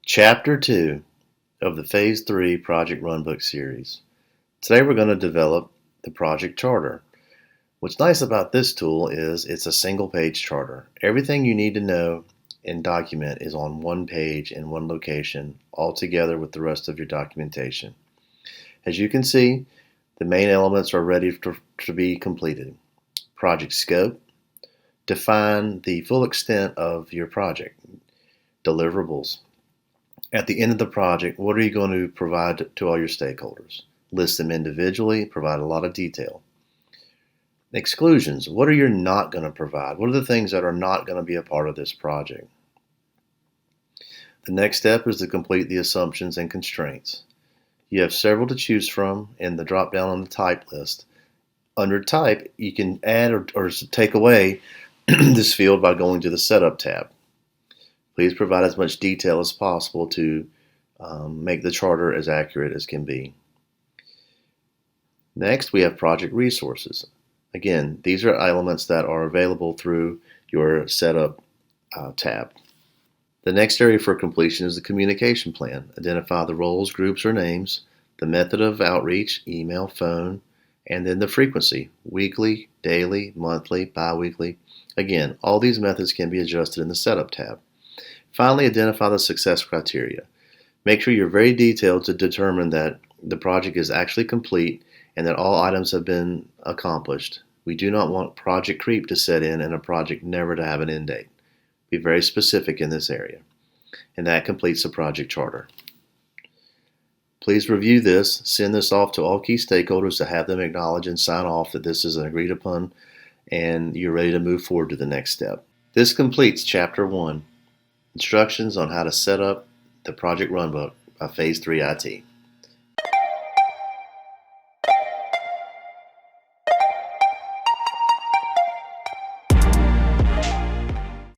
Chapter 2 of the Phase 3 Project Runbook series. Today we're going to develop the project charter. What's nice about this tool is it's a single page charter. Everything you need to know and document is on one page in one location, all together with the rest of your documentation. As you can see, the main elements are ready to be completed. Project scope. Define the full extent of your project. Deliverables. At the end of the project, what are you going to provide to all your stakeholders? List them individually, provide a lot of detail. Exclusions. What are you not going to provide? What are the things that are not going to be a part of this project? The next step is to complete the assumptions and constraints. You have several to choose from in the drop down on the type list. Under type, you can add or take away this field by going to the setup tab. Please provide as much detail as possible to make the charter as accurate as can be. Next, we have project resources. Again, these are elements that are available through your setup tab. The next area for completion is the communication plan. Identify the roles, groups, or names, the method of outreach, email, phone, and then the frequency, weekly, daily, monthly, bi-weekly. Again, all these methods can be adjusted in the setup tab. Finally, identify the success criteria. Make sure you're very detailed to determine that the project is actually complete and that all items have been accomplished. We do not want project creep to set in and a project never to have an end date. Be very specific in this area. And that completes the project charter. Please review this, send this off to all key stakeholders to have them acknowledge and sign off that this is an agreed upon and you're ready to move forward to the next step. This completes Chapter 1. Instructions on how to set up the Project Runbook by Phase 3 IT.